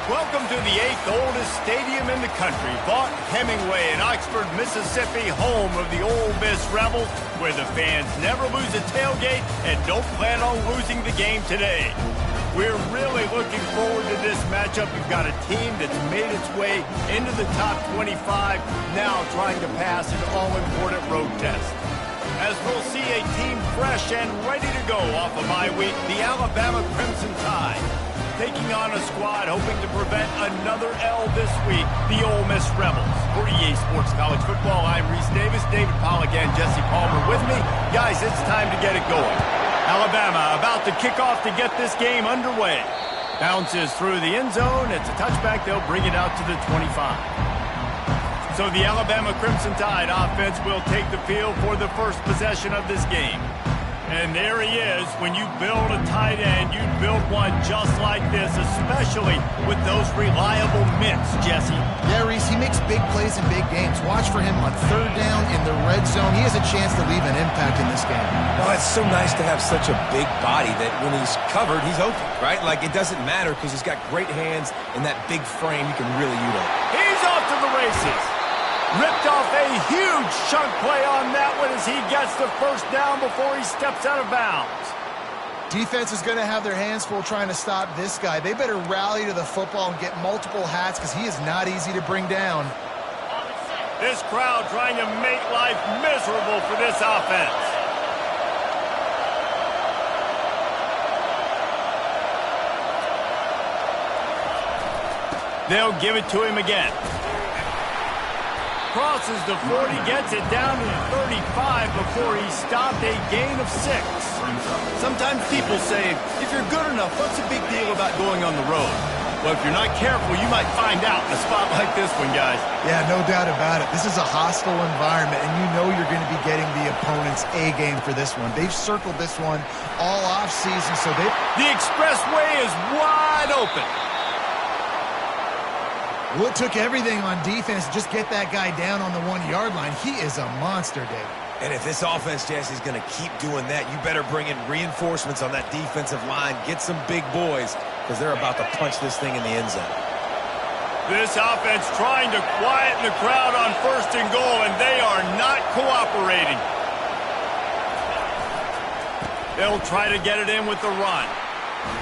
Welcome to the 8th oldest stadium in the country, Vaught Hemingway in Oxford, Mississippi, home of the Ole Miss Rebels, where the fans never lose a tailgate and don't plan on losing the game today. We're really looking forward to this matchup. We've got a team that's made its way into the top 25, now trying to pass an all-important road test. As we'll see a team fresh and ready to go off of bye week, the Alabama Crimson Tide, taking on a squad hoping to prevent another L this week, the Ole Miss Rebels. For EA Sports College Football, I'm Reese Davis, David Pollack, and Jesse Palmer with me. Guys, it's time to get it going. Alabama about to kick off to get this game underway. Bounces through the end zone. It's a touchback. They'll bring it out to the 25. So the Alabama Crimson Tide offense will take the field for the first possession of this game. And there he is. When you build a tight end, you build one just like this, especially with those reliable mitts, Jesse. Yeah, Reese, he makes big plays in big games. Watch for him on third down in the red zone. He has a chance to leave an impact in this game. Well, it's so nice to have such a big body that when he's covered, he's open, right? Like, it doesn't matter because he's got great hands and that big frame he can really utilize. He's off to the races. Ripped off a huge chunk play on that one as he gets the first down before he steps out of bounds. Defense is going to have their hands full trying to stop this guy. They better rally to the football and get multiple hats because he is not easy to bring down. This crowd trying to make life miserable for this offense. They'll give it to him again. Crosses the 40, gets it down to the 35 before he stopped, a gain of 6. Sometimes people say, if you're good enough, what's the big deal about going on the road? Well, if you're not careful, you might find out in a spot like this one, guys. Yeah, no doubt about it. This is a hostile environment, and you know you're going to be getting the opponent's A game for this one. They've circled this one all offseason, so they... The expressway is wide open. Well, it took everything on defense to just get that guy down on the 1-yard line. He is a monster, Dave. And if this offense, Jesse, is going to keep doing that, you better bring in reinforcements on that defensive line. Get some big boys because they're about to punch this thing in the end zone. This offense trying to quieten the crowd on first and goal, and they are not cooperating. They'll try to get it in with the run.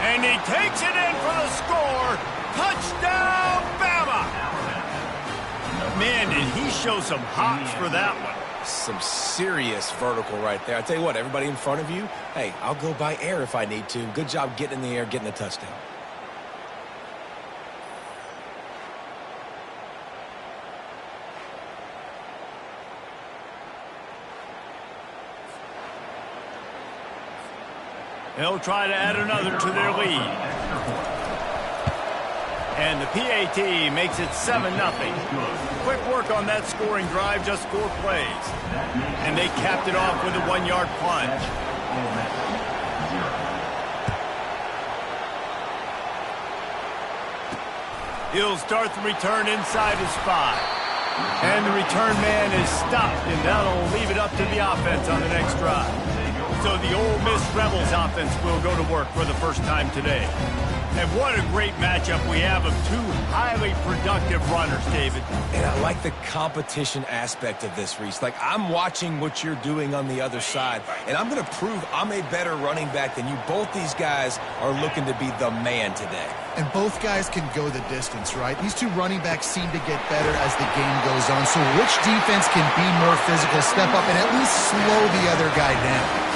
And he takes it in for the score. Touchdown, Bama! Man, did he show some hops for that one. Some serious vertical right there. I tell you what, everybody in front of you, hey, I'll go by air if I need to. Good job getting in the air, getting the touchdown. They'll try to add another to their lead. And the PAT makes it 7-0. Quick work on that scoring drive, just 4 plays. And they capped it off with a 1-yard plunge. He'll start the return inside his 5. And the return man is stopped, and that'll leave it up to the offense on the next drive. So the Ole Miss Rebels offense will go to work for the first time today. And what a great matchup we have of 2 highly productive runners, David. And I like the competition aspect of this, Reese. Like, I'm watching what you're doing on the other side, and I'm going to prove I'm a better running back than you. Both these guys are looking to be the man today. And both guys can go the distance, right? These 2 running backs seem to get better as the game goes on. So which defense can be more physical, step up, and at least slow the other guy down?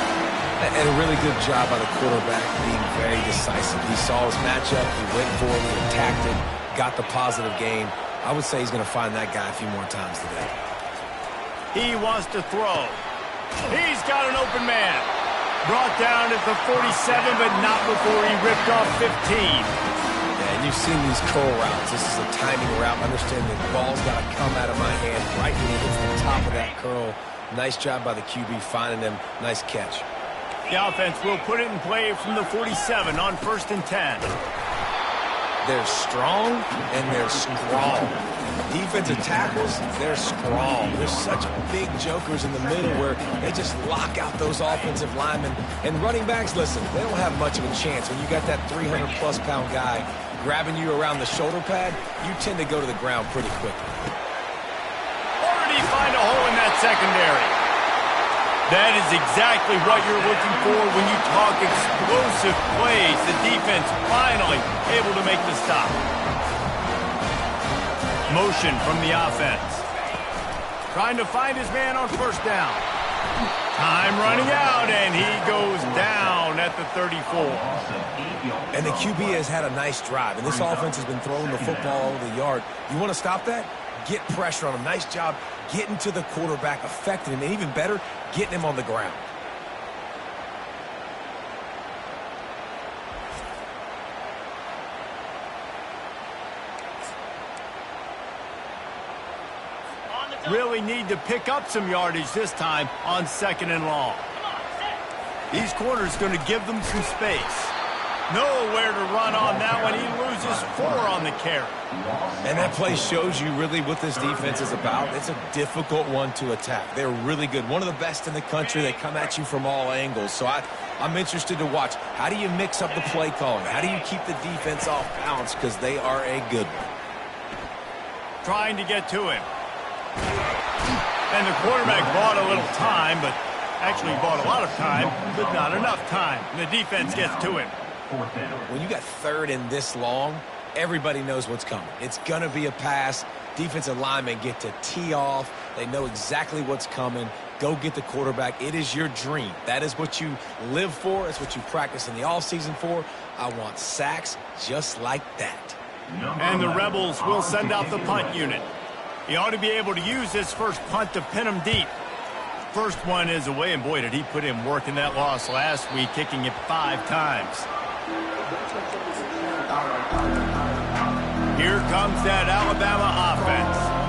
And a really good job by the quarterback being very decisive. He saw his matchup, he went for it, he attacked it, got the positive gain. I would say he's going to find that guy a few more times today. He wants to throw. He's got an open man. Brought down at the 47, but not before he ripped off 15. Yeah, and you've seen these curl routes. This is a timing route. Understand the ball's got to come out of my hand right when he hits the top of that curl. Nice job by the QB finding him. Nice catch. The offense will put it in play from the 47 on 1st and 10. They're strong and they're strong. Defensive tackles, they're strong. There's such big jokers in the middle where they just lock out those offensive linemen. And running backs, listen, they don't have much of a chance when you got that 300-plus pound guy grabbing you around the shoulder pad, you tend to go to the ground pretty quickly. Or did he find a hole in that secondary? That is exactly what you're looking for when you talk explosive plays. The defense finally able to make the stop. Motion from the offense. Trying to find his man on first down. Time running out, and he goes down at the 34. And the QB has had a nice drive, and this offense has been throwing the football over the yard. You want to stop that? Get pressure on him. Nice job getting to the quarterback, affecting him, and even better, getting him on the ground. Really need to pick up some yardage this time on 2nd and long. These corners going to give them some space. Nowhere to run on that one. He loses 4 on the carry. And that play shows you really what this defense is about. It's a difficult one to attack. They're really good. One of the best in the country. They come at you from all angles. So I'm interested to watch. How do you mix up the play calling? How do you keep the defense off balance? Because they are a good one. Trying to get to him. And the quarterback bought a little time, but actually bought a lot of time, but not enough time. And the defense gets to him. When you got 3rd and this long, everybody knows what's coming. It's going to be a pass. Defensive linemen get to tee off. They know exactly what's coming. Go get the quarterback. It is your dream. That is what you live for. It's what you practice in the offseason for. I want sacks just like that. And the Rebels will send out the punt unit. He ought to be able to use this first punt to pin him deep. First one is away, and boy, did he put in work in that loss last week, kicking it 5 times. Here comes that Alabama offense.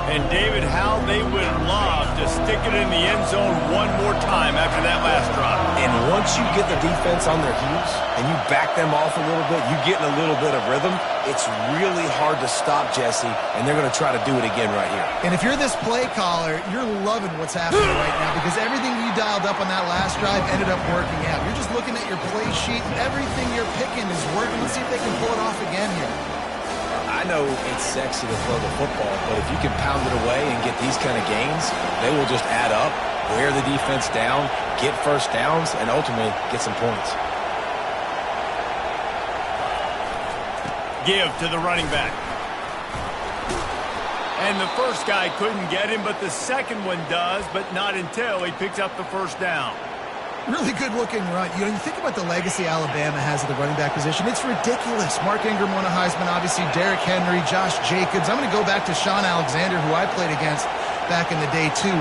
And David, how they would love to stick it in the end zone one more time after that last drop. And once you get the defense on their heels and you back them off a little bit, you get in a little bit of rhythm, it's really hard to stop, Jesse, and they're going to try to do it again right here. And if you're this play caller, you're loving what's happening right now because everything you dialed up on that last drive ended up working out. You're just looking at your play sheet, and everything you're picking is working. Let's see if they can pull it off again here. I know it's sexy to throw the football, but if you can pound it away and get these kind of gains, they will just add up, wear the defense down, get first downs, and ultimately get some points. Give to the running back. And the first guy couldn't get him, but the second one does, but not until he picks up the first down. Really good-looking run. You know, you think about the legacy Alabama has at the running back position. It's ridiculous. Mark Ingram won a Heisman, obviously. Derrick Henry, Josh Jacobs. I'm going to go back to Sean Alexander, who I played against back in the day, too.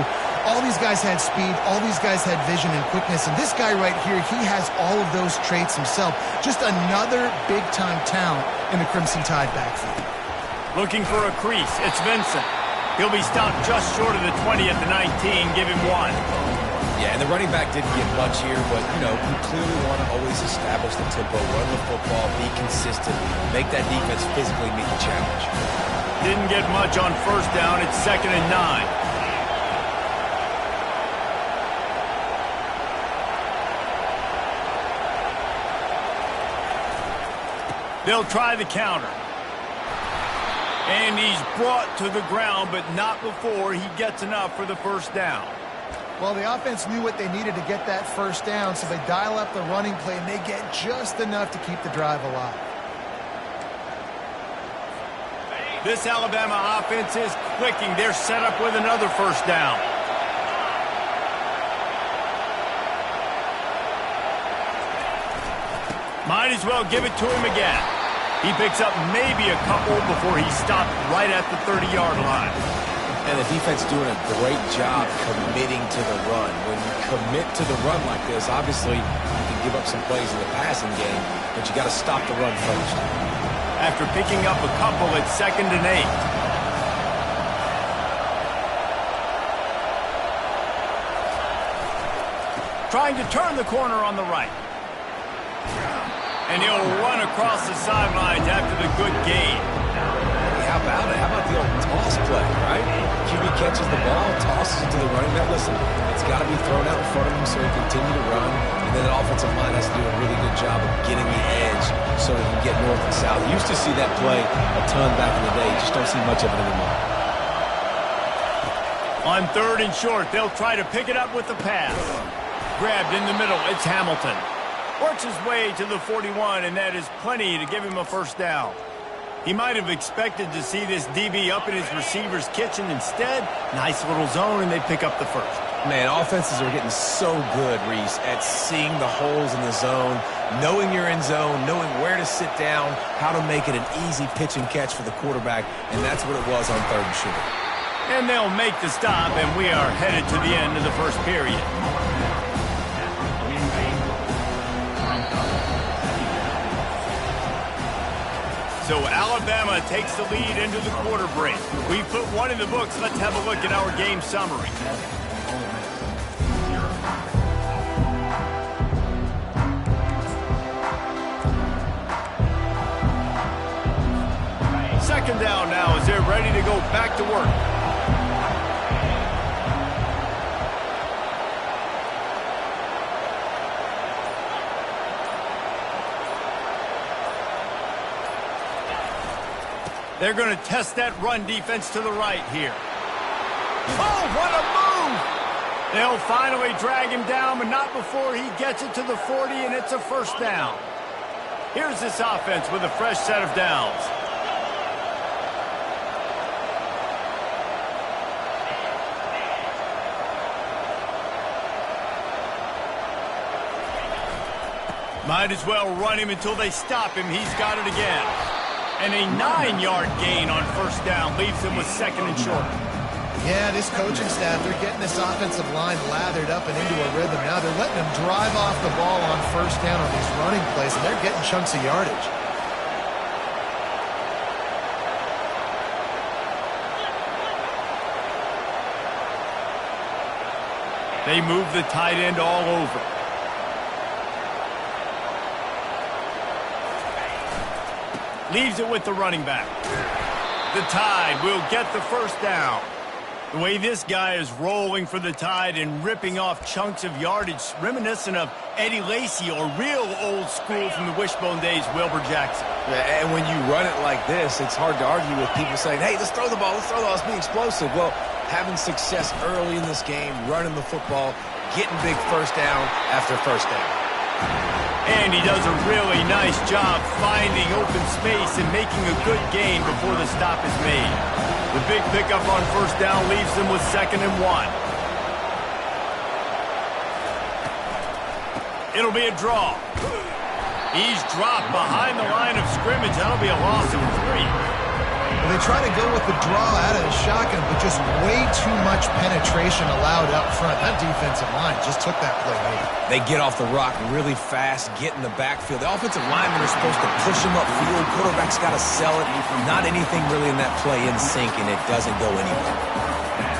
All these guys had speed. All these guys had vision and quickness. And this guy right here, he has all of those traits himself. Just another big-time talent in the Crimson Tide backfield. Looking for a crease. It's Vincent. He'll be stopped just short of the 20 at the 19. Give him 1. Yeah, and the running back didn't get much here, but, you know, you clearly want to always establish the tempo, run the football, be consistent, make that defense physically meet the challenge. Didn't get much on first down. It's 2nd and 9. They'll try the counter. And he's brought to the ground, but not before he gets enough for the first down. Well, the offense knew what they needed to get that first down, so they dial up the running play, and they get just enough to keep the drive alive. This Alabama offense is clicking. They're set up with another first down. Might as well give it to him again. He picks up maybe a couple before he stopped right at the 30-yard line. And the defense doing a great job committing to the run. When you commit to the run like this, obviously you can give up some plays in the passing game, but you got to stop the run first. After picking up a couple, it's 2nd and 8. Trying to turn the corner on the right. And he'll run across the sidelines after the good gain. How about it? How about the old toss play, right? QB catches the ball, tosses it to the running back, listen, it's got to be thrown out in front of him so he can continue to run. And then the offensive line has to do a really good job of getting the edge so he can get north and south. You used to see that play a ton back in the day. You just don't see much of it anymore. On 3rd and short, they'll try to pick it up with the pass. Grabbed in the middle, it's Hamilton. Works his way to the 41, and that is plenty to give him a first down. He might have expected to see this DB up in his receiver's kitchen. Instead, nice little zone, and they pick up the first. Man, offenses are getting so good, Reese, at seeing the holes in the zone, knowing you're in zone, knowing where to sit down, how to make it an easy pitch and catch for the quarterback, and that's what it was on 3rd and short. And they'll make the stop, and we are headed to the end of the first period. So Alabama takes the lead into the quarter break. We put one in the books. Let's have a look at our game summary. Second down now as they're ready to go back to work. They're going to test that run defense to the right here. Oh, what a move! They'll finally drag him down, but not before he gets it to the 40, and it's a first down. Here's this offense with a fresh set of downs. Might as well run him until they stop him. He's got it again. And a 9-yard gain on first down leaves them with 2nd and short. Yeah, this coaching staff, they're getting this offensive line lathered up and into a rhythm. Now they're letting them drive off the ball on first down on these running plays, and they're getting chunks of yardage. They move the tight end all over. Leaves it with the running back. The Tide will get the first down. The way this guy is rolling for the Tide and ripping off chunks of yardage, reminiscent of Eddie Lacy or real old school from the wishbone days, Wilbur Jackson. Yeah, and when you run it like this, it's hard to argue with people saying, hey, let's throw the ball, let's be explosive. Well, having success early in this game, running the football, getting big first down after first down. And he does a really nice job finding open space and making a good gain before the stop is made. The big pickup on first down leaves them with 2nd and 1. It'll be a draw. He's dropped behind the line of scrimmage. That'll be a loss of 3. Well, they try to go with the draw out of the shotgun, but just way too much penetration allowed up front. That defensive line just took that play late. They get off the rock really fast, get in the backfield. The offensive linemen are supposed to push him upfield. Quarterback's got to sell it. Not anything really in that play in sync, and it doesn't go anywhere.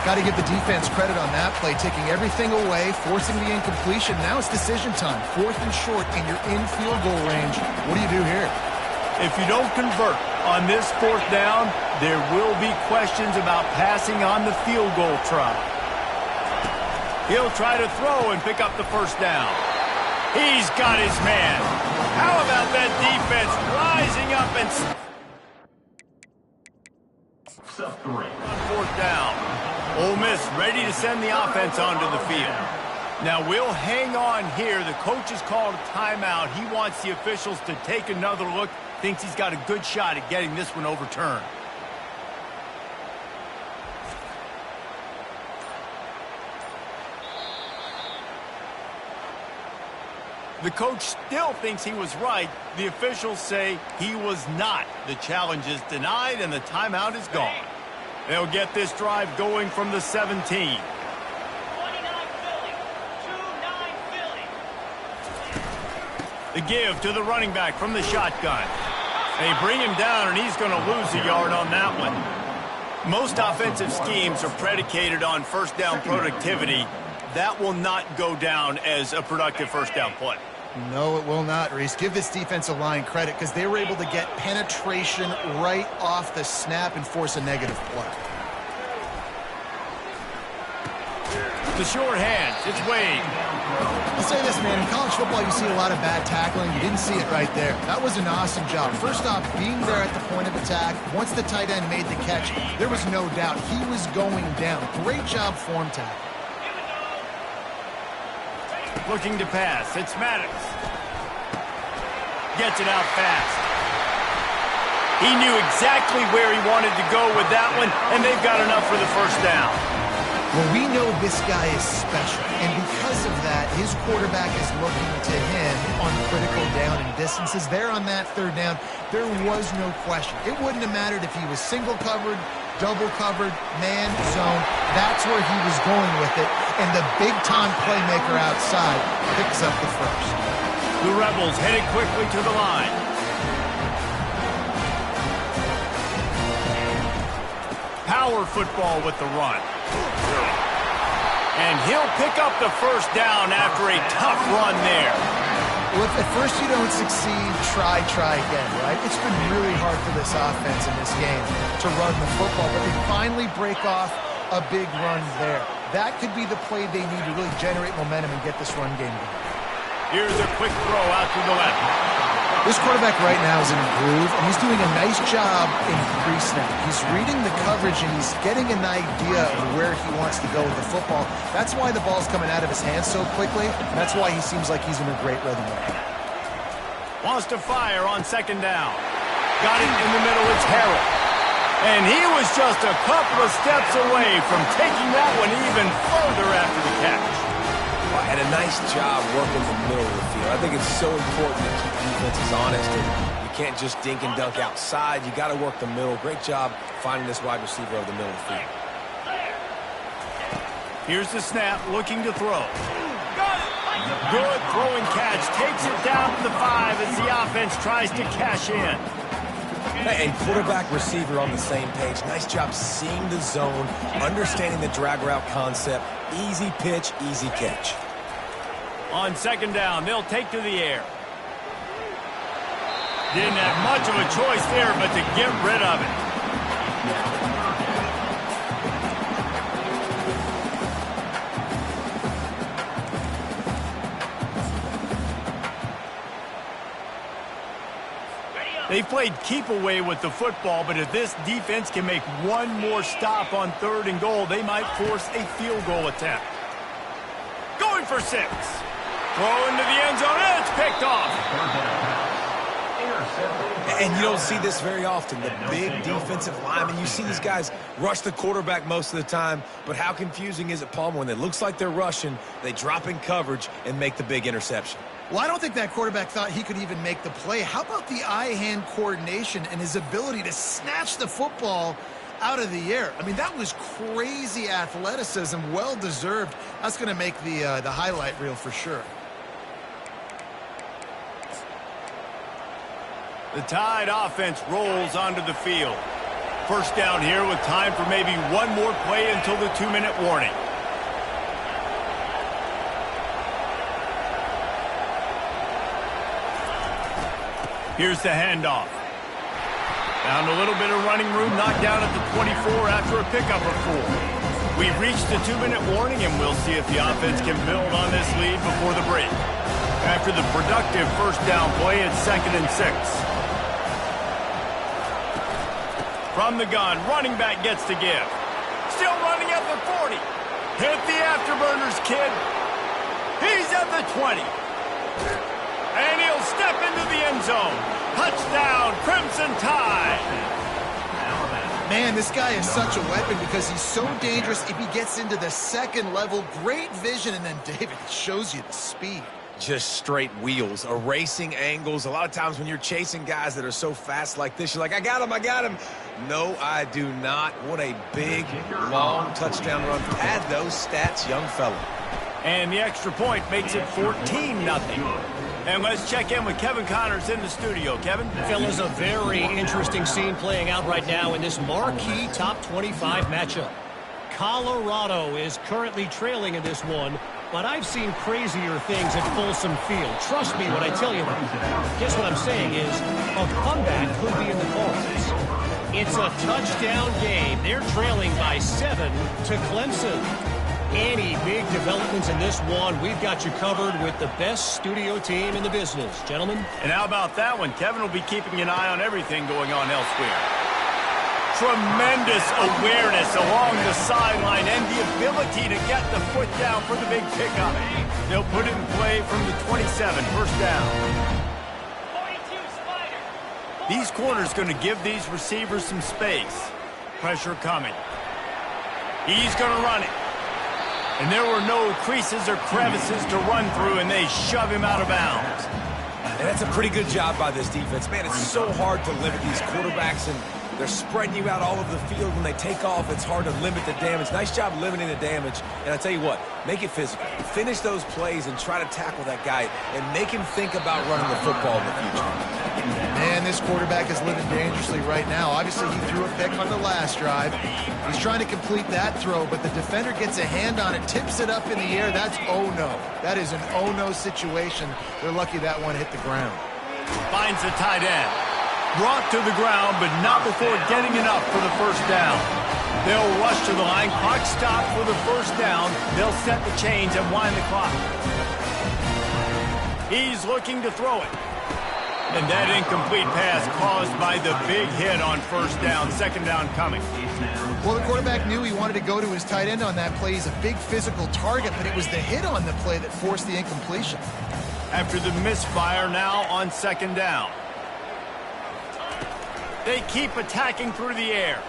Got to give the defense credit on that play, taking everything away, forcing the incompletion. Now it's decision time. 4th and short, and you're in field goal range. What do you do here? If you don't convert on this 4th down, there will be questions about passing on the field goal try. He'll try to throw and pick up the first down. He's got his man. How about that defense rising up and... 4th down. Ole Miss ready to send the offense onto the field. Now we'll hang on here. The coach has called a timeout. He wants the officials to take another look. Thinks he's got a good shot at getting this one overturned. The coach still thinks he was right. The officials say he was not. The challenge is denied and the timeout is gone. They'll get this drive going from the 17. The give to the running back from the shotgun. They bring him down, and he's going to lose a yard on that one. Most offensive schemes are predicated on first down productivity. That will not go down as a productive first down play. No, it will not, Reese. Give this defensive line credit because they were able to get penetration right off the snap and force a negative play. the sure hands. It's Wade. I'll say this, man. In college football, you see a lot of bad tackling. You didn't see it right there. That was an awesome job. First off, being there at the point of attack. Once the tight end made the catch, there was no doubt he was going down. Great job form tackle. Looking to pass. It's Maddox. Gets it out fast. He knew exactly where he wanted to go with that one, and they've got enough for the first down. Well, we know this guy is special, and because of that, his quarterback is looking to him on critical down and distances. There on that third down, there was no question. It wouldn't have mattered if he was single covered, double covered, man, zone. That's where he was going with it, and the big-time playmaker outside picks up the first. The Rebels headed quickly to the line. Power football with the run. And he'll pick up the first down after a tough run there. Well, if at first you don't succeed, try again, right? It's been really hard for this offense in this game to run the football, but they finally break off a big run there. That could be the play they need to really generate momentum and get this run game going. Here's a quick throw out to the left. This quarterback right now is in a groove, and he's doing a nice job in pre-snap. He's reading the coverage, and he's getting an idea of where he wants to go with the football. That's why the ball's coming out of his hands so quickly. That's why he seems like he's in a great rhythm right now. Wants to fire on second down. Got it in the middle. It's Harrell. And he was just a couple of steps away from taking that one even further after the catch. And a nice job working the middle of the field. I think it's so important to keep defenses honest. And you can't just dink and dunk outside. You got to work the middle. Great job finding this wide receiver over the middle of the field. Here's the snap, looking to throw. Good throwing catch. Takes it down to the 5 as the offense tries to cash in. And quarterback receiver on the same page. Nice job seeing the zone, understanding the drag route concept. Easy pitch, easy catch. On second down, they'll take to the air. Didn't have much of a choice there but to get rid of it. They played keep away with the football, but if this defense can make one more stop on 3rd and goal, they might force a field goal attempt. Going for 6. Throw into the end zone, and it's picked off. And you don't see this very often, the big defensive linemen. You see these guys rush the quarterback most of the time, but how confusing is it, Palmer, when it looks like they're rushing, they drop in coverage and make the big interception? Well, I don't think that quarterback thought he could even make the play. How about the eye-hand coordination and his ability to snatch the football out of the air? I mean, that was crazy athleticism, well-deserved. That's going to make the highlight reel for sure. The Tide offense rolls onto the field. First down here with time for maybe one more play until the 2-minute warning. Here's the handoff. Found a little bit of running room, knocked down at the 24 after a pickup of 4. We've reached the 2-minute warning, and we'll see if the offense can build on this lead before the break. After the productive first down play, it's 2nd and 6. From the gun, running back gets to give. Still running at the 40. Hit the afterburners, kid. He's at the 20. And he'll step into the end zone. Touchdown, Crimson Tide. Man, this guy is such a weapon because he's so dangerous if he gets into the second level. Great vision, and then, David, it shows you the speed. Just straight wheels, erasing angles. A lot of times when you're chasing guys that are so fast like this, you're like, I got him. No, I do not. What a big, long touchdown run. Pad those stats, young fella. And the extra point makes it 14-0. And let's check in with Kevin Connors in the studio. Kevin? Fellas, a very interesting scene playing out right now in this marquee top 25 matchup. Colorado is currently trailing in this one, but I've seen crazier things at Folsom Field. Trust me when I tell you that. Guess what I'm saying is a comeback could be in the cards. It's a touchdown game. They're trailing by 7 to Clemson. any big developments in this one, we've got you covered with the best studio team in the business. Gentlemen. And how about that one? Kevin will be keeping an eye on everything going on elsewhere. Tremendous awareness along the sideline and the ability to get the foot down for the big pickup. They'll put it in play from the 27, first down. These corners going to give these receivers some space. Pressure coming. He's going to run it. And there were no creases or crevices to run through, and they shove him out of bounds. And that's a pretty good job by this defense. Man, it's so hard to limit these quarterbacks, and they're spreading you out all over the field. When they take off, it's hard to limit the damage. Nice job limiting the damage. And I tell you what, make it physical. Finish those plays and try to tackle that guy and make him think about running the football in the future. Man, this quarterback is living dangerously right now. Obviously, he threw a pick on the last drive. He's trying to complete that throw, but the defender gets a hand on it, tips it up in the air. That's oh-no. That is an oh-no situation. They're lucky that one hit the ground. Finds the tight end. Brought to the ground, but not before getting enough for the first down. They'll rush to the line. Clock stopped for the first down. They'll set the chains and wind the clock. He's looking to throw it. And that incomplete pass caused by the big hit on first down. Second down coming. Well, the quarterback knew he wanted to go to his tight end on that play. He's a big physical target, but it was the hit on the play that forced the incompletion. After the misfire, now on second down. They keep attacking through the air.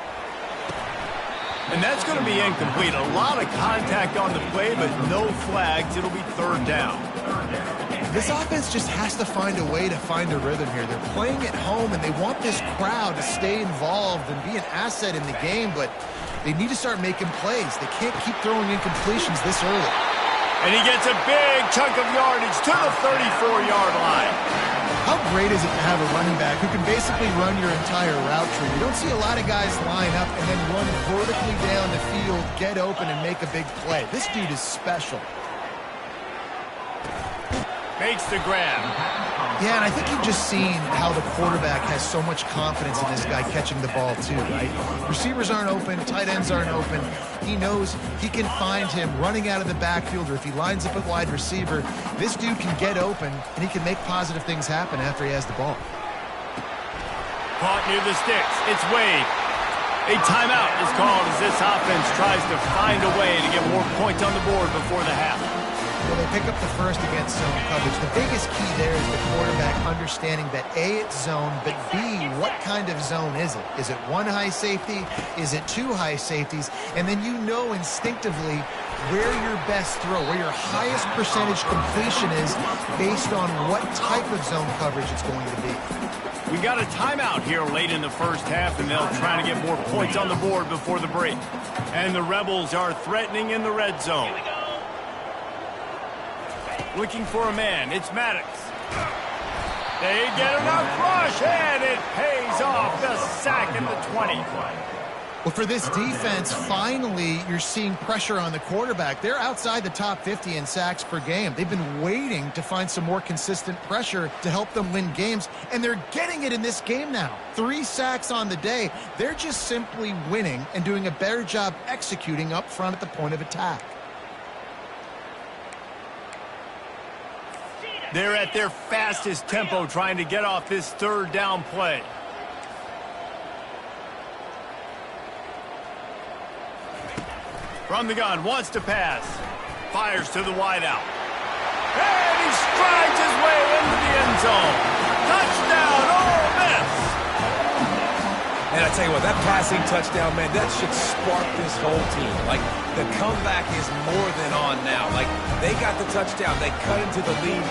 And that's going to be incomplete. A lot of contact on the play, but no flags. It'll be third down. This offense just has to find a way to find a rhythm here. They're playing at home, and they want this crowd to stay involved and be an asset in the game, but they need to start making plays. They can't keep throwing incompletions this early. And he gets a big chunk of yardage to the 34-yard line. How great is it to have a running back who can basically run your entire route tree? You don't see a lot of guys line up and then run vertically down the field, get open, and make a big play. This dude is special. Makes the grab. Yeah, and I think you've just seen how the quarterback has so much confidence in this guy catching the ball too, right? Receivers aren't open, tight ends aren't open. He knows he can find him running out of the backfield, or if he lines up at wide receiver, this dude can get open, and he can make positive things happen after he has the ball. Caught near the sticks. It's Wade. A timeout is called as this offense tries to find a way to get more points on the board before the half. Well, they pick up the first against zone coverage. The biggest key there is the quarterback understanding that A, it's zone, but B, what kind of zone is it? Is it one high safety? Is it two high safeties? And then you know instinctively where your best throw, where your highest percentage completion is based on what type of zone coverage it's going to be. We got a timeout here late in the first half, and they'll try to get more points on the board before the break. And the Rebels are threatening in the red zone. Looking for a man. It's Maddox. They get enough rush, and it pays off. The sack at the 20. Well, for this defense, finally, you're seeing pressure on the quarterback. They're outside the top 50 in sacks per game. They've been waiting to find some more consistent pressure to help them win games, and they're getting it in this game now. 3 sacks on the day. They're just simply winning and doing a better job executing up front at the point of attack. They're at their fastest tempo trying to get off this third down play. From the gun, wants to pass. Fires to the wideout. And he strides his way into the end zone. Touchdown, Ole Miss! And I tell you what, that passing touchdown, man, that should spark this whole team. Like, the comeback is more than on now. Like, they got the touchdown. They cut into the lead.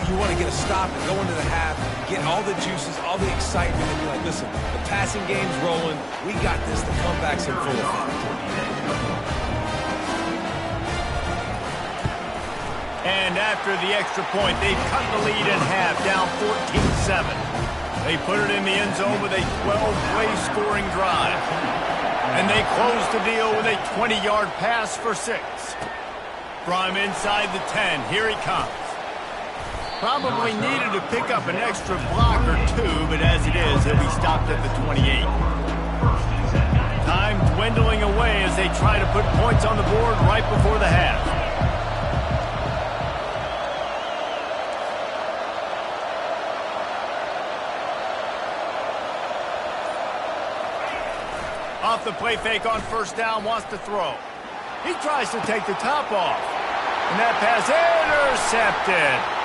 You want to get a stop and go into the half, get all the juices, all the excitement, and be like, listen, the passing game's rolling. We got this. The comeback's in full effect. And after the extra point, they've cut the lead in half, down 14-7. They put it in the end zone with a 12-play scoring drive. And they close the deal with a 20-yard pass for 6. From inside the 10, here he comes. Probably needed to pick up an extra block or two, but as it is, he'll be stopped at the 28. Time dwindling away as they try to put points on the board right before the half. Off the play fake on first down, wants to throw. He tries to take the top off. And that pass intercepted.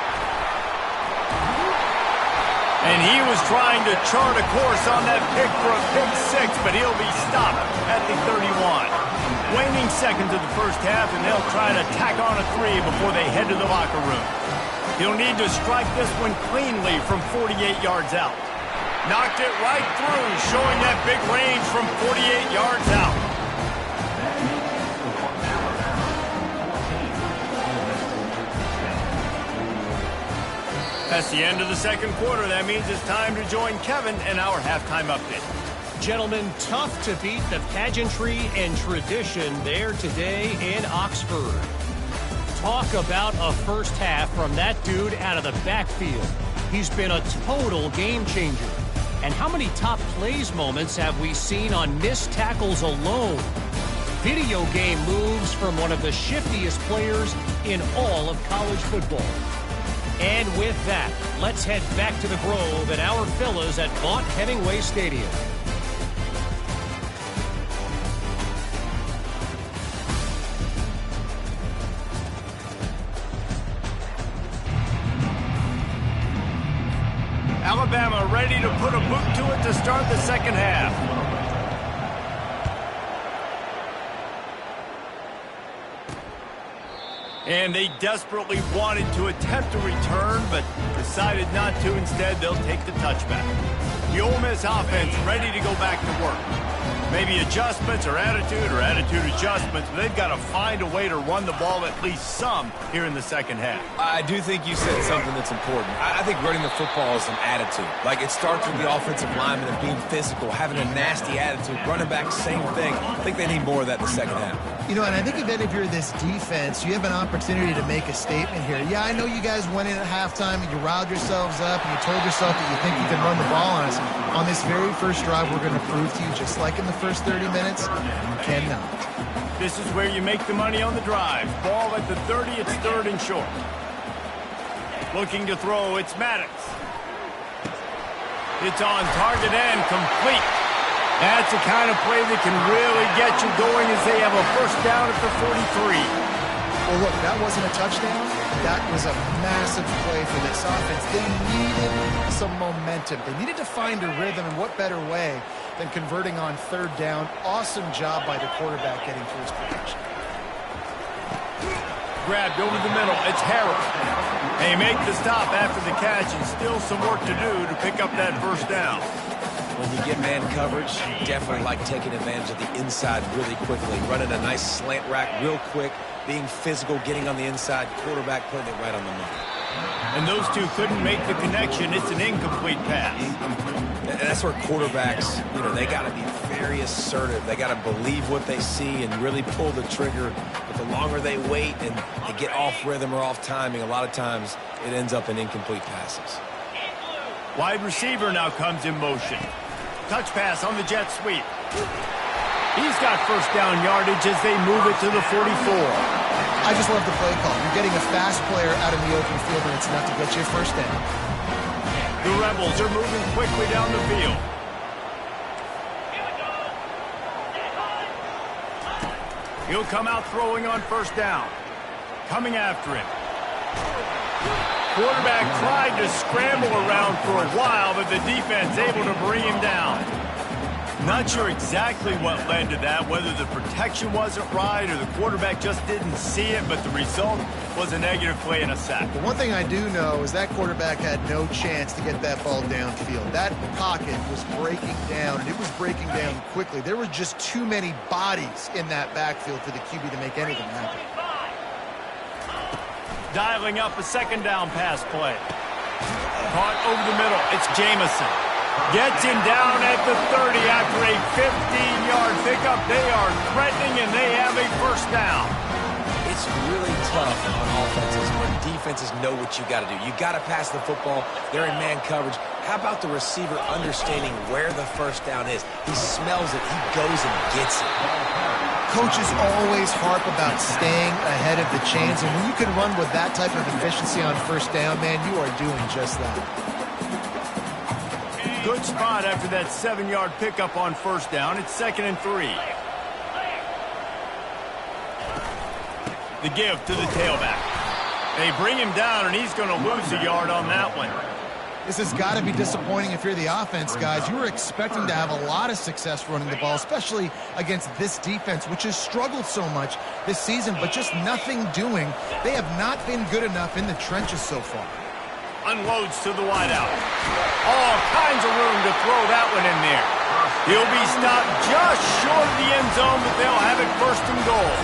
And he was trying to chart a course on that pick for a pick six, but he'll be stopped at the 31. Waning seconds of the first half, and they'll try to tack on a 3 before they head to the locker room. He'll need to strike this one cleanly from 48 yards out. Knocked it right through, showing that big range from 48 yards out. That's the end of the second quarter. That means it's time to join Kevin in our halftime update. Gentlemen, tough to beat the pageantry and tradition there today in Oxford. Talk about a first half from that dude out of the backfield. He's been a total game changer. And how many top plays moments have we seen on missed tackles alone? Video game moves from one of the shiftiest players in all of college football. And with that, let's head back to the Grove and our fellas at Vaught Hemingway Stadium. Alabama ready to put a boot to it to start the second half. And they desperately wanted to attempt a return, but decided not to. Instead, they'll take the touchback. The Ole Miss offense ready to go back to work. Maybe adjustments or attitude adjustments, but they've got to find a way to run the ball at least some here in the second half. I do think you said something that's important. I think running the football is an attitude. Like, it starts with the offensive lineman of being physical, having a nasty attitude. Running back, same thing. I think they need more of that in the second half. You know, and I think if you're this defense, you have an opportunity to make a statement here. Yeah, I know you guys went in at halftime and you riled yourselves up and you told yourself that you think you can run the ball on us. On this very first drive, we're going to prove to you, just like in the first 30 minutes, you cannot. This is where you make the money on the drive. Ball at the 30, it's third and short. Looking to throw, it's Maddox. It's on target and complete. That's the kind of play that can really get you going as they have a first down at the 43. Well, look, that wasn't a touchdown. That was a massive play for this offense. They needed some momentum. They needed to find a rhythm, and what better way than converting on third down. Awesome job by the quarterback getting to his protection. Grabbed over the middle. It's Harris. They make the stop after the catch, and still some work to do to pick up that first down. When you get man coverage, you definitely like taking advantage of the inside really quickly. Running a nice slant rack real quick, being physical, getting on the inside, quarterback putting it right on the money. And those two couldn't make the connection. It's an incomplete pass. And that's where quarterbacks, they got to be very assertive. They got to believe what they see and really pull the trigger. But the longer they wait and they get off rhythm or off timing, a lot of times it ends up in incomplete passes. Wide receiver now comes in motion. Touch pass on the jet sweep. He's got first down yardage as they move it to the 44. I just love the play call. You're getting a fast player out in the open field, and it's enough to get you a first down. The Rebels are moving quickly down the field. He'll come out throwing on first down. Coming after him. Quarterback tried to scramble around for a while, but the defense able to bring him down. Not sure exactly what led to that, whether the protection wasn't right or the quarterback just didn't see it, but the result was a negative play and a sack. The one thing I do know is that quarterback had no chance to get that ball downfield. That pocket was breaking down, and it was breaking down quickly. There were just too many bodies in that backfield for the QB to make anything happen. Dialing up a second down pass play. Caught over the middle. It's Jamison. Gets him down at the 30 after a 15-yard pickup. They are threatening, and they have a first down. it's really tough on offenses when defenses know what you got to do. You got to pass the football. They're in man coverage. How about the receiver understanding where the first down is? He smells it. He goes and gets it. Coaches always harp about staying ahead of the chains, and when you can run with that type of efficiency on first down, man, you are doing just that. Good spot after that 7-yard pickup on first down. It's 2nd and 3. The give to the tailback. They bring him down, and he's going to lose a yard on that one. This has got to be disappointing if you're the offense, guys. You were expecting to have a lot of success running the ball, especially against this defense, which has struggled so much this season, but just nothing doing. They have not been good enough in the trenches so far. Unloads to the wideout. All kinds of room to throw that one in there. He'll be stopped just short of the end zone, but they'll have it 1st and goal.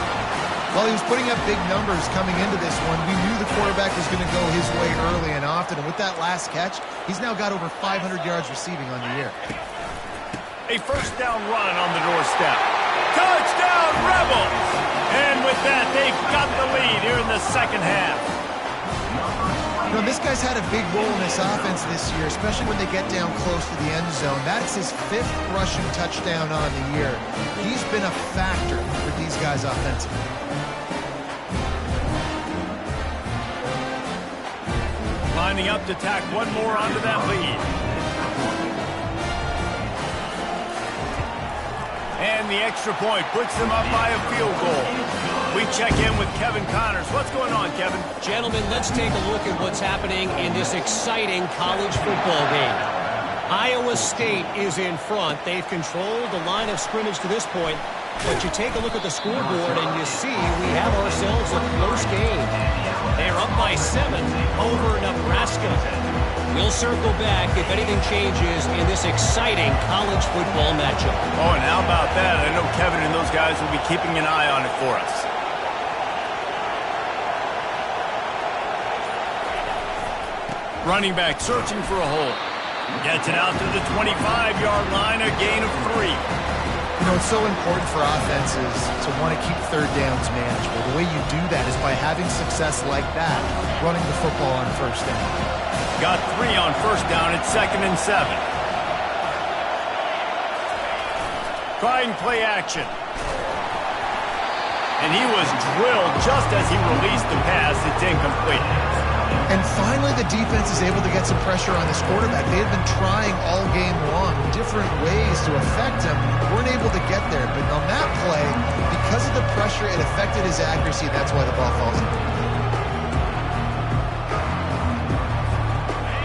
Well, he was putting up big numbers coming into this one. We knew the quarterback was going to go his way early and often, and with that last catch, he's now got over 500 yards receiving on the year. A first down run on the doorstep. Touchdown, Rebels! And with that, they've got the lead here in the second half. You know, this guy's had a big role in this offense this year, especially when they get down close to the end zone. That's his 5th rushing touchdown on the year. He's been a factor for these guys offensively. Lining up to tack one more onto that lead. And the extra point puts them up by a field goal. We check in with Kevin Connors. What's going on, Kevin? Gentlemen, let's take a look at what's happening in this exciting college football game. Iowa State is in front. They've controlled the line of scrimmage to this point. But you take a look at the scoreboard and you see we have ourselves a close game. They're up by 7 over Nebraska. We'll circle back if anything changes in this exciting college football matchup. Oh, and how about that? I know Kevin and those guys will be keeping an eye on it for us. Running back searching for a hole. Gets it out to the 25-yard line, a gain of 3. You know, it's so important for offenses to want to keep third downs manageable. The way you do that is by having success like that, running the football on first down. Got 3 on first down at 2nd and 7. Trying play action. And he was drilled just as he released the pass. It's incomplete. And finally, the defense is able to get some pressure on this quarterback. They had been trying all game long different ways to affect him. Weren't able to get there. But on that play, because of the pressure, it affected his accuracy. That's why the ball falls in.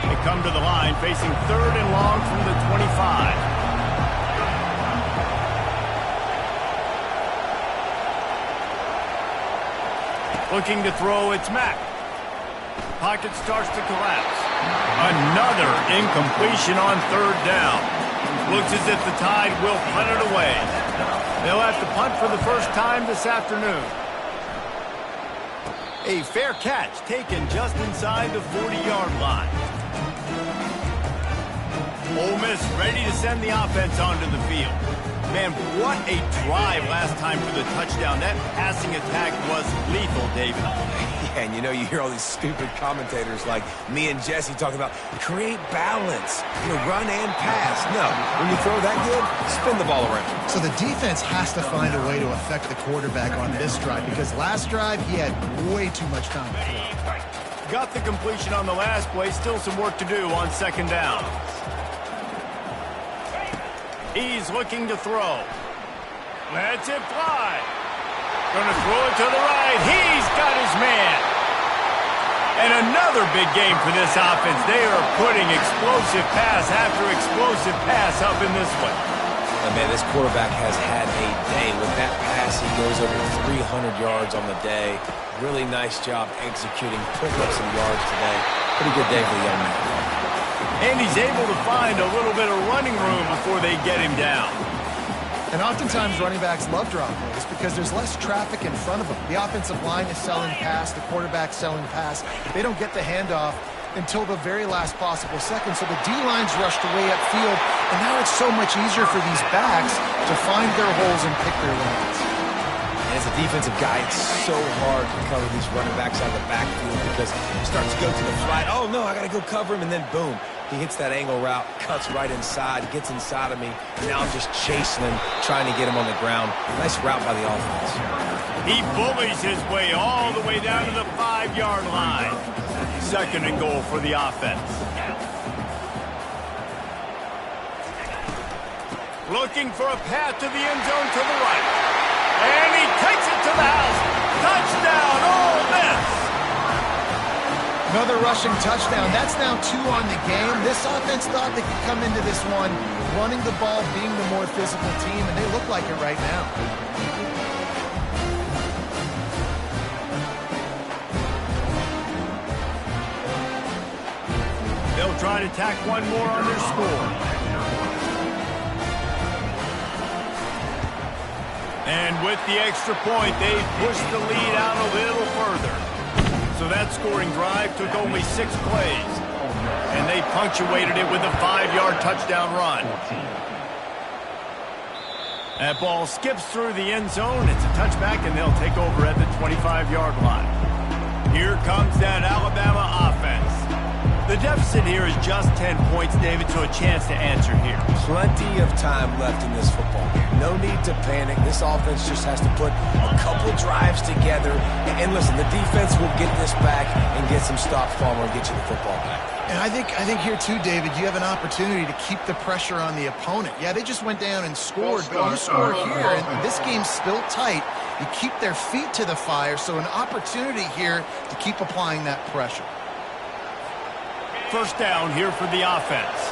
They come to the line, facing 3rd and long from the 25. Looking to throw, it's Mack. Pocket starts to collapse. Another incompletion on 3rd down. Looks as if the Tide will punt it away. They'll have to punt for the first time this afternoon. A fair catch taken just inside the 40-yard line. Ole Miss ready to send the offense onto the field. Man, what a drive last time for the touchdown. That passing attack was lethal, David. Yeah, and you know, you hear all these stupid commentators like me and Jesse talking about create balance, run and pass. No, when you throw that good, spin the ball around. So the defense has to find a way to affect the quarterback on this drive, because last drive he had way too much time to throw. Got the completion on the last play. Still some work to do on 2nd down. He's looking to throw. Lets it fly. Gonna throw it to the right. He's got his man. And another big game for this offense. They are putting explosive pass after explosive pass up in this one. And man, this quarterback has had a day. With that pass, he goes over 300 yards on the day. Really nice job executing, putting up some yards today. Pretty good day for the young man. And he's able to find a little bit of running room before they get him down. And oftentimes running backs love drop plays because there's less traffic in front of them. The offensive line is selling pass, the quarterback's selling pass. They don't get the handoff until the very last possible second. So the D-line's rushed way upfield, and now it's so much easier for these backs to find their holes and pick their lanes. And as a defensive guy, it's so hard to cover these running backs out of the backfield because he starts to go to the flat. Oh, no, I got to go cover him, and then boom. He hits that angle route, cuts right inside, gets inside of me, and now I'm just chasing him, trying to get him on the ground. Nice route by the offense. He bullies his way all the way down to the 5-yard line. 2nd and goal for the offense. Looking for a path to the end zone to the right. And he takes it to the house. Touchdown, Ole Miss. Another rushing touchdown. That's now 2 on the game. This offense thought they could come into this one running the ball, being the more physical team, and they look like it right now. They'll try to tack one more on their score. And with the extra point, they've pushed the lead out a little further. So that scoring drive took only 6 plays. And they punctuated it with a 5-yard touchdown run. That ball skips through the end zone. It's a touchback, and they'll take over at the 25-yard line. Here comes that Alabama offense. The deficit here is just 10 points, David, so a chance to answer here. Plenty of time left in this football game. No need to panic. This offense just has to put a couple drives together. And listen, the defense will get this back and get some stops, Palmer, and get you the football back. And I think here, too, David, you have an opportunity to keep the pressure on the opponent. Yeah, they just went down and scored, but you score here, and this game's still tight. You keep their feet to the fire, so an opportunity here to keep applying that pressure. 1st down here for the offense.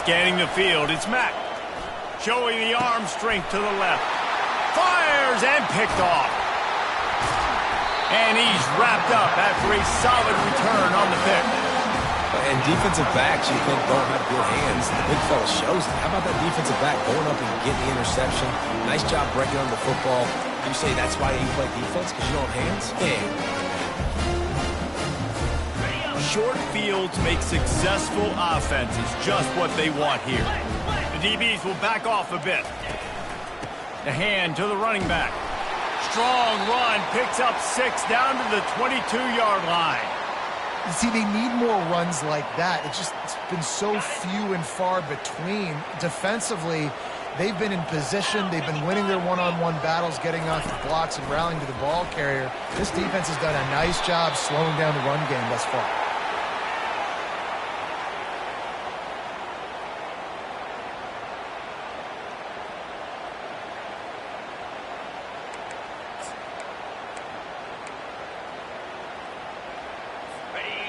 Scanning the field, it's Mack. Showing the arm strength to the left. Fires and picked off. And he's wrapped up after a solid return on the pick. And defensive backs, you think, don't have good hands. The big fella shows it. How about that defensive back going up and getting the interception? Nice job breaking on the football. You say that's why you play defense, because you don't have hands? Yeah. Short fields make successful offenses just what they want here. The DBs will back off a bit. The hand to the running back. Strong run, picks up 6 down to the 22-yard line. You see, they need more runs like that. It's been so few and far between. Defensively, they've been in position. They've been winning their one-on-one battles, getting off the blocks and rallying to the ball carrier. This defense has done a nice job slowing down the run game thus far.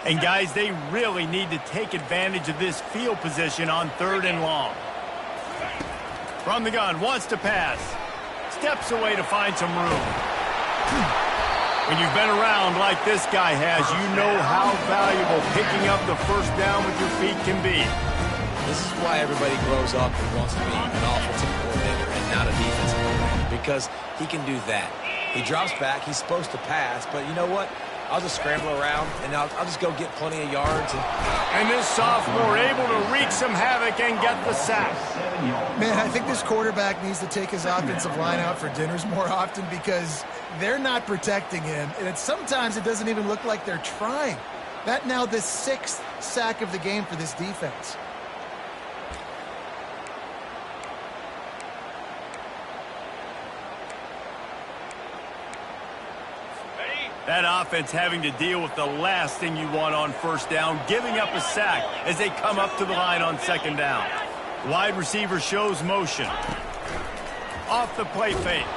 And, guys, they really need to take advantage of this field position on 3rd and long. From the gun, wants to pass. Steps away to find some room. When you've been around like this guy has, you know how valuable picking up the 1st down with your feet can be. This is why everybody grows up and wants to be an offensive coordinator and not a defensive coordinator, because he can do that. He drops back. He's supposed to pass, but you know what? I'll just scramble around, and I'll just go get plenty of yards. And this sophomore able to wreak some havoc and get the sack. Man, I think this quarterback needs to take his offensive line out for dinners more often because they're not protecting him. And sometimes it doesn't even look like they're trying. That now the 6th sack of the game for this defense. That offense having to deal with the last thing you want on 1st down, giving up a sack as they come up to the line on 2nd down. Wide receiver shows motion. Off the play fake.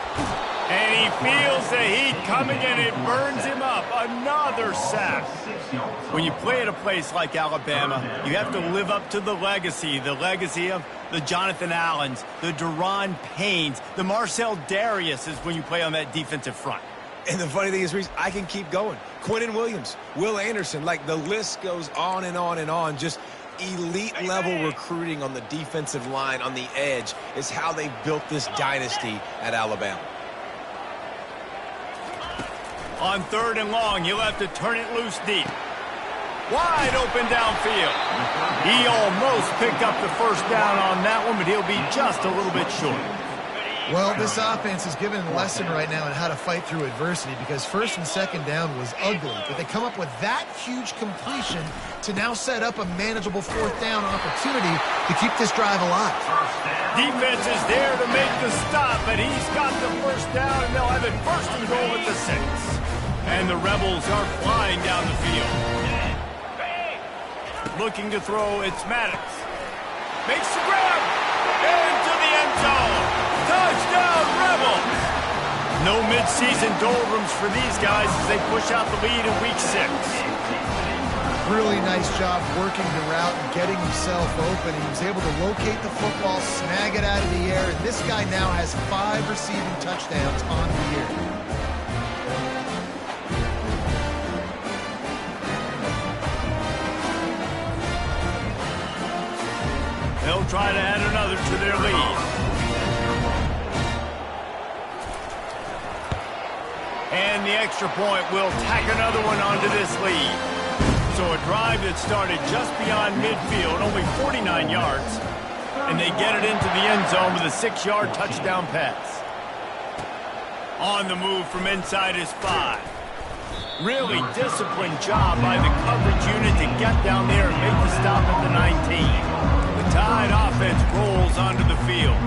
And he feels the heat coming and it burns him up. Another sack. When you play at a place like Alabama, you have to live up to the legacy of the Jonathan Allens, the Deron Paynes, the Marcel Dariuses when you play on that defensive front. And the funny thing is, Reese, I can keep going. Quinnen Williams, Will Anderson, like the list goes on and on and on. Just elite-level recruiting on the defensive line, on the edge, is how they built this dynasty at Alabama. On 3rd and long, he'll have to turn it loose deep. Wide open downfield. He almost picked up the first down on that one, but he'll be just a little bit short. Well, this offense is given a lesson right now on how to fight through adversity because 1st and 2nd down was ugly, but they come up with that huge completion to now set up a manageable 4th down opportunity to keep this drive alive. Defense is there to make the stop, but he's got the first down, and they'll have it 1st and goal at the 6. And the Rebels are flying down the field. Looking to throw, it's Maddox. Makes the grab into the end zone. Touchdown, Rebels! No midseason doldrums for these guys as they push out the lead in Week 6. Really nice job working the route and getting himself open. He was able to locate the football, snag it out of the air, and this guy now has 5 receiving touchdowns on the year. They'll try to add another to their lead. And the extra point will tack another one onto this lead. So a drive that started just beyond midfield, only 49 yards, and they get it into the end zone with a 6-yard touchdown pass. On the move from inside his 5. Really disciplined job by the coverage unit to get down there and make the stop at the 19. The Tide offense rolls onto the field.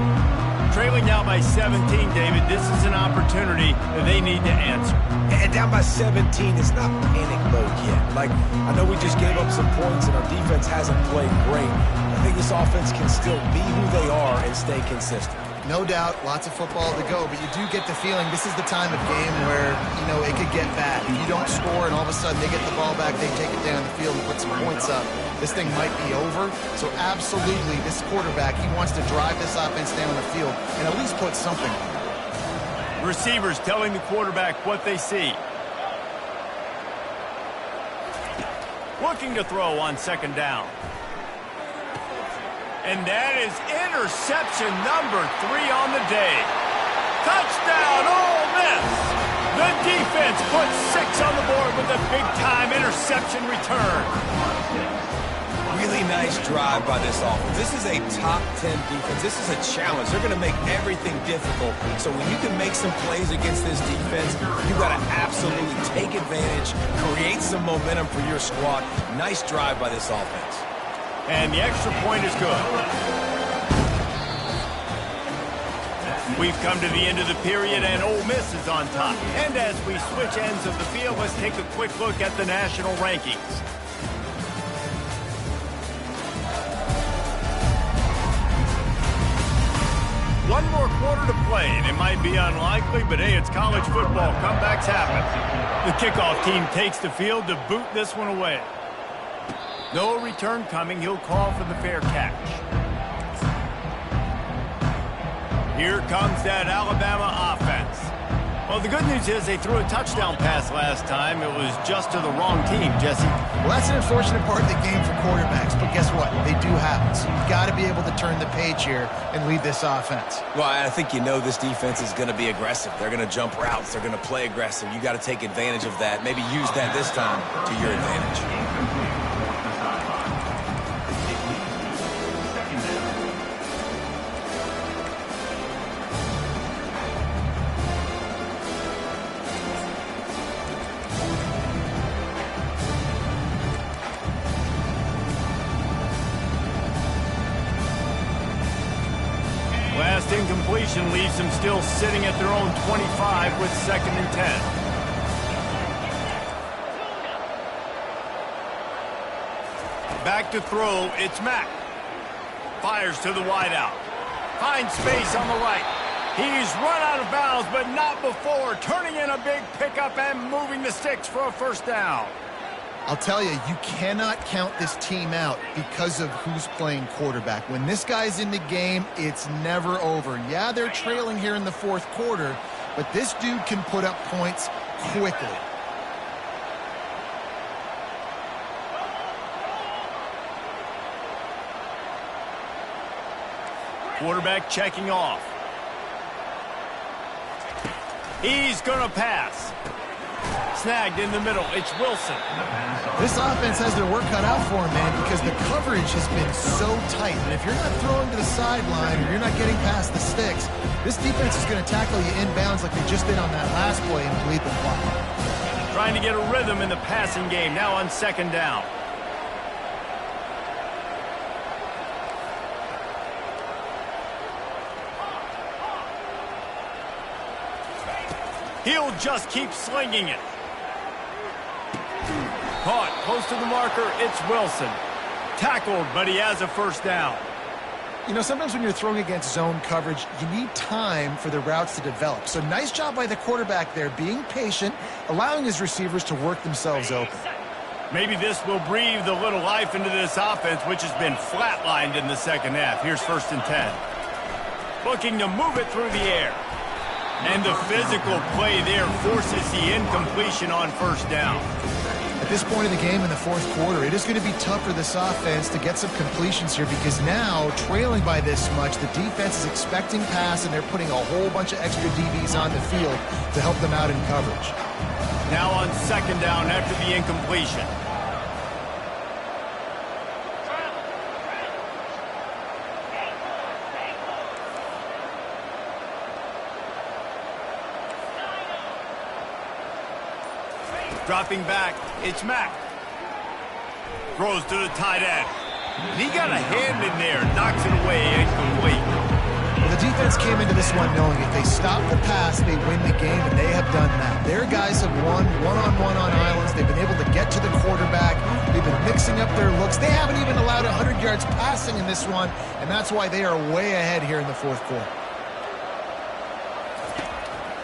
Trailing now by 17, David, this is an opportunity that they need to answer. And down by 17, it's not panic mode yet. Like, I know we just gave up some points and our defense hasn't played great. I think this offense can still be who they are and stay consistent. No doubt, lots of football to go, but you do get the feeling this is the time of game where, it could get bad. If you don't score and all of a sudden they get the ball back, they take it down the field and put some points up, this thing might be over. So absolutely, this quarterback, he wants to drive this offense down the field and at least put something on it. Receivers telling the quarterback what they see. Looking to throw on 2nd down. And that is interception number 3 on the day. Touchdown, Ole Miss! The defense puts 6 on the board with a big-time interception return. Really nice drive by this offense. This is a top 10 defense. This is a challenge. They're going to make everything difficult. So when you can make some plays against this defense, you've got to absolutely take advantage, create some momentum for your squad. Nice drive by this offense. And the extra point is good. We've come to the end of the period, and Ole Miss is on top. And as we switch ends of the field, let's take a quick look at the national rankings. One more quarter to play, and it might be unlikely, but hey, it's college football. Comebacks happen. The kickoff team takes the field to boot this one away. No return coming. He'll call for the fair catch. Here comes that Alabama offense. Well, the good news is they threw a touchdown pass last time. It was just to the wrong team, Jesse. Well, that's an unfortunate part of the game for quarterbacks, but guess what? They do happen. So you've got to be able to turn the page here and lead this offense. Well, I think this defense is going to be aggressive. They're going to jump routes. They're going to play aggressive. You got to take advantage of that. Maybe use that this time to your advantage. Last incompletion leaves them still sitting at their own 25 with 2nd and 10. Back to throw, it's Mack. Fires to the wideout. Finds space on the right. He's run out of bounds, but not before turning in a big pickup and moving the sticks for a 1st down. I'll tell you, you cannot count this team out because of who's playing quarterback. When this guy's in the game, it's never over. Yeah, they're trailing here in the 4th quarter, but this dude can put up points quickly. Quarterback checking off. He's going to pass. Snagged in the middle. It's Wilson. This offense has their work cut out for them, man, because the coverage has been so tight. And if you're not throwing to the sideline or you're not getting past the sticks, this defense is going to tackle you inbounds like they just did on that last play and bleed the clock. Trying to get a rhythm in the passing game, now on second down. He'll just keep slinging it. Caught close to the marker, it's Wilson. Tackled, but he has a first down. You know, sometimes when you're throwing against zone coverage, you need time for the routes to develop. So nice job by the quarterback there, being patient, allowing his receivers to work themselves open. Maybe this will breathe a little life into this offense, which has been flatlined in the second half. Here's 1st and 10. Looking to move it through the air. And the physical play there forces the incompletion on first down. At this point in the game in the fourth quarter, it is going to be tough for this offense to get some completions here because now, trailing by this much, the defense is expecting pass and they're putting a whole bunch of extra DBs on the field to help them out in coverage. Now on second down after the incompletion. Dropping back, it's Mack. Throws to the tight end. He got a hand in there, knocks it away, incomplete. Well, the defense came into this one knowing if they stop the pass, they win the game, and they have done that. Their guys have won one-on-one on islands. They've been able to get to the quarterback. They've been mixing up their looks. They haven't even allowed 100 yards passing in this one, and that's why they are way ahead here in the fourth quarter.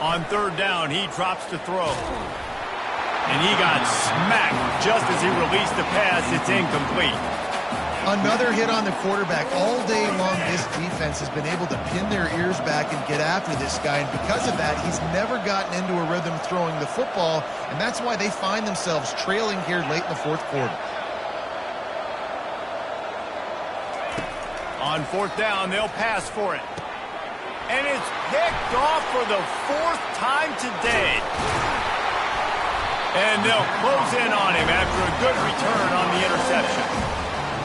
On third down, he drops to throw. And he got smacked just as he released the pass. It's incomplete. Another hit on the quarterback. All day long, this defense has been able to pin their ears back and get after this guy. And because of that, he's never gotten into a rhythm throwing the football. And that's why they find themselves trailing here late in the fourth quarter. On fourth down, they'll pass for it. And it's picked off for the 4th time today. And they'll close in on him after a good return on the interception.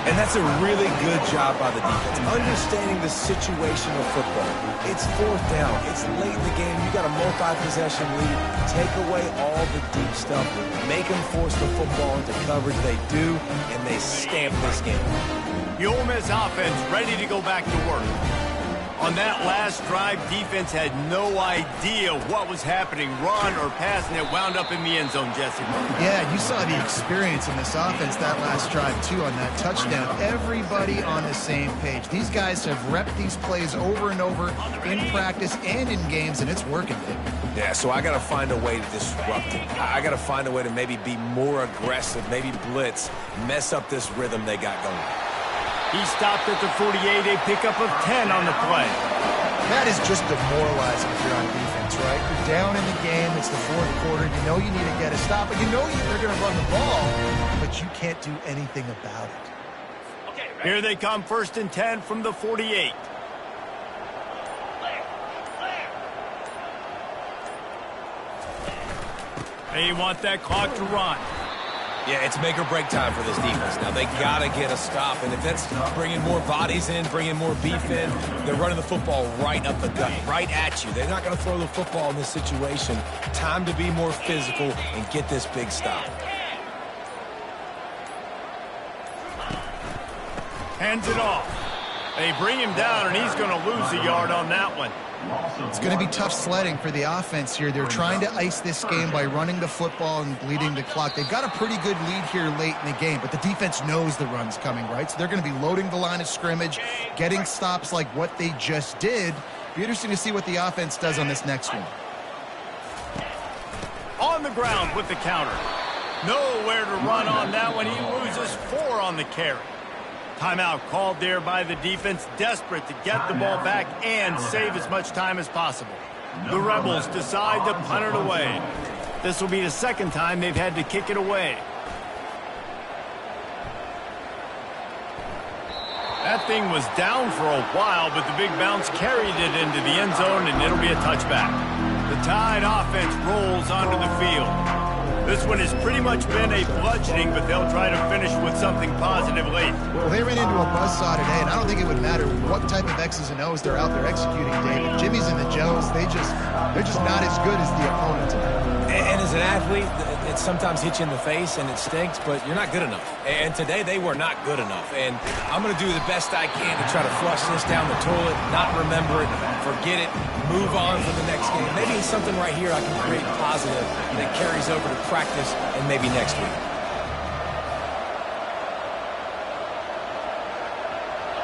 And that's a really good job by the defense, understanding the situation of football. It's fourth down. It's late in the game. You got a multi-possession lead. Take away all the deep stuff. Make them force the football into coverage. They do, and they stamp this game. The Ole Miss offense ready to go back to work. On that last drive, defense had no idea what was happening, run or pass, and it wound up in the end zone, Jesse. Yeah, you saw the experience in this offense that last drive, too, on that touchdown. Everybody on the same page. These guys have repped these plays over and over in practice and in games, and it's working. Yeah, so I got to find a way to disrupt it. I got to find a way to maybe be more aggressive, maybe blitz, mess up this rhythm they got going. He stopped at the 48, a pickup of 10 on the play. That is just demoralizing if you're on defense, right? You're down in the game. It's the fourth quarter. You know you need to get a stop, and you know they're going to run the ball, but you can't do anything about it. Here they come, 1st and 10 from the 48. They want that clock to run. Yeah, it's make or break time for this defense. Now, they got to get a stop, and if that's bringing more bodies in, bringing more beef in, they're running the football right up the gut, right at you. They're not going to throw the football in this situation. Time to be more physical and get this big stop. Hands it off. They bring him down, and he's going to lose a yard on that one. It's going to be tough sledding for the offense here. They're trying to ice this game by running the football and bleeding the clock. They've got a pretty good lead here late in the game, but the defense knows the run's coming, right? So they're going to be loading the line of scrimmage, getting stops like what they just did. Be interesting to see what the offense does on this next one. On the ground with the counter. Nowhere to run on that one. He loses 4 on the carry. Timeout called there by the defense, desperate to get the ball back and save as much time as possible. The Rebels decide to punt it away. This will be the 2nd time they've had to kick it away. That thing was down for a while, but the big bounce carried it into the end zone, and it'll be a touchback. The Tide offense rolls onto the field. This one has pretty much been a bludgeoning, but they'll try to finish with something positive late. Well, they ran into a buzzsaw today, and I don't think it would matter what type of X's and O's they're out there executing, David. Jimmy's and the Joes, they're just not as good as the opponent today. And as an athlete, it sometimes hits you in the face and it stinks, but you're not good enough. And today they were not good enough. And I'm going to do the best I can to try to flush this down the toilet, not remember it, forget it, move on for the next game. Maybe it's something right here I can create positive that carries over to practice and maybe next week.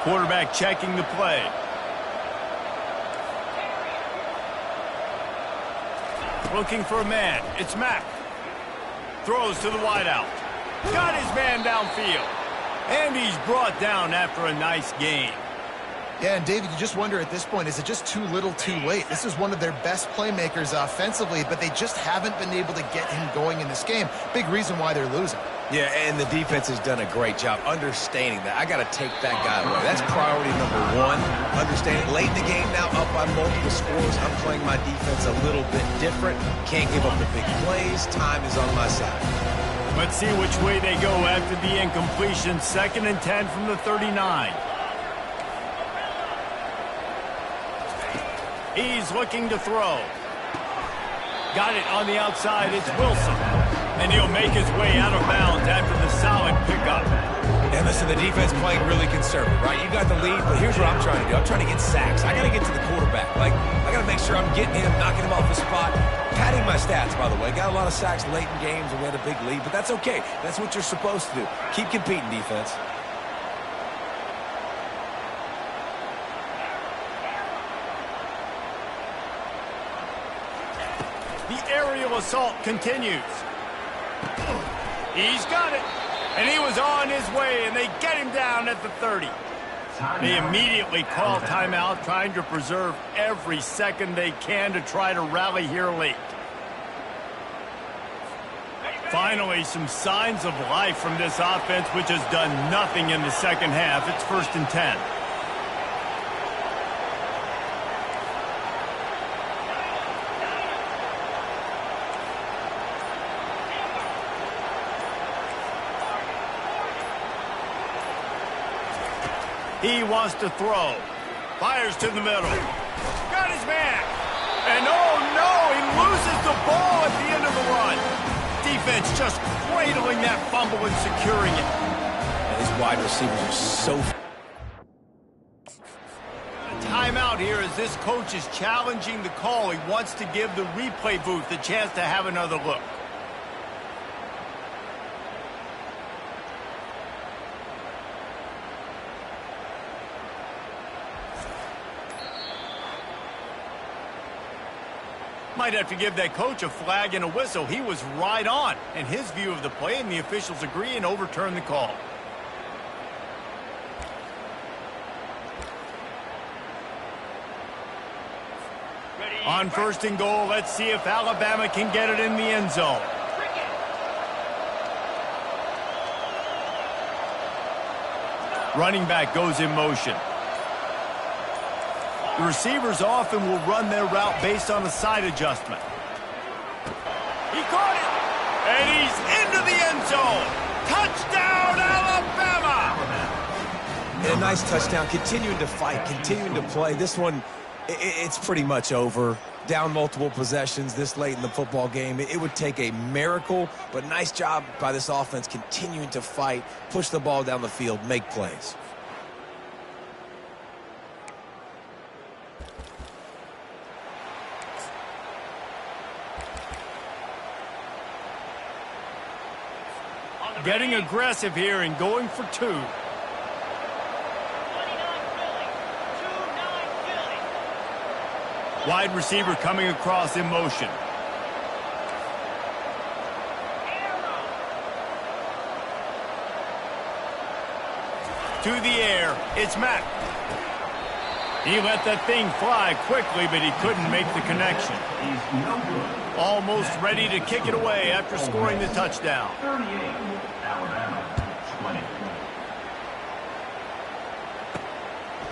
Quarterback checking the play. Looking for a man. It's Mack. Throws to the wideout. Got his man downfield. And he's brought down after a nice gain. Yeah, and David, you just wonder at this point, is it just too little too late? This is one of their best playmakers offensively, but they just haven't been able to get him going in this game. Big reason why they're losing. Yeah, and the defense has done a great job understanding that. I got to take that guy away. That's priority number one. Understanding late in the game now, up by multiple scores. I'm playing my defense a little bit different. Can't give up the big plays. Time is on my side. Let's see which way they go after the incompletion. 2nd and 10 from the 39. He's looking to throw. Got it on the outside. It's Wilson. And he'll make his way out of bounds after the solid pickup. And listen, the defense playing really conservative, right? You got the lead, but here's what I'm trying to do. I'm trying to get sacks. I got to get to the quarterback. I got to make sure I'm getting him, knocking him off the spot. Padding my stats, by the way. Got a lot of sacks late in games and we had a big lead, but that's okay. That's what you're supposed to do. Keep competing, defense. The aerial assault continues. He's got it. And he was on his way, and they get him down at the 30. They immediately call timeout, trying to preserve every second they can to try to rally here late. Finally, some signs of life from this offense, which has done nothing in the second half. It's 1st and 10. He wants to throw. Fires to the middle. Got his man. And oh no, he loses the ball at the end of the run. Defense just cradling that fumble and securing it. And his wide receivers are so... Timeout here as this coach is challenging the call. He wants to give the replay booth the chance to have another look. Might have to give that coach a flag and a whistle. He was right on in his view of the play, and the officials agree and overturn the call. On 1st and goal, let's see if Alabama can get it in the end zone. Running back goes in motion. The receivers often will run their route based on a side adjustment. He caught it, and he's into the end zone. Touchdown, Alabama! And a nice touchdown, continuing to fight, continuing to play. This one, it's pretty much over. Down multiple possessions this late in the football game. It would take a miracle, but nice job by this offense continuing to fight, push the ball down the field, make plays. Getting aggressive here and going for 2. Wide receiver coming across in motion. To the air, it's Mack. He let that thing fly quickly, but he couldn't make the connection. Almost ready to kick it away after scoring the touchdown.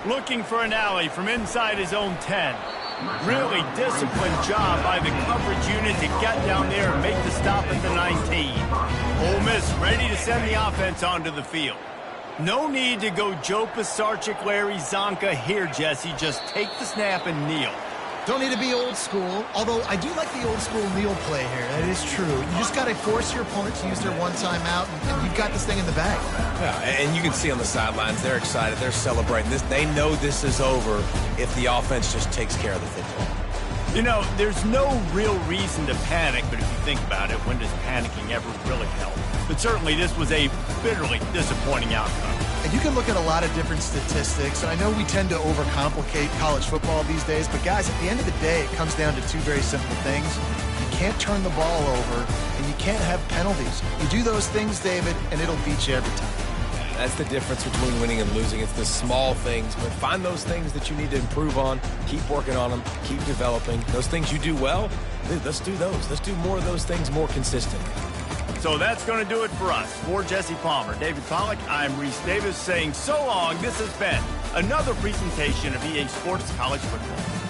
Looking for an alley from inside his own 10. Really disciplined job by the coverage unit to get down there and make the stop at the 19. Ole Miss ready to send the offense onto the field. No need to go Joe Pisarcik, Larry Zonka here, Jesse. Just take the snap and kneel. Don't need to be old school, although I do like the old school kneel play here. That is true. You just got to force your opponent to use their one timeout, and you've got this thing in the bag. Yeah, and you can see on the sidelines, they're excited. They're celebrating this. They know this is over if the offense just takes care of the football. You know, there's no real reason to panic, but if you think about it, when does panicking ever really help? But certainly this was a bitterly disappointing outcome. And you can look at a lot of different statistics, and I know we tend to overcomplicate college football these days, but guys, at the end of the day, it comes down to two very simple things. You can't turn the ball over, and you can't have penalties. You do those things, David, and it'll beat you every time. That's the difference between winning and losing. It's the small things, but find those things that you need to improve on, keep working on them, keep developing. Those things you do well, let's do those. Let's do more of those things more consistently. So that's going to do it for us. For Jesse Palmer, David Pollack, I'm Reese Davis saying so long. This has been another presentation of EA Sports College Football.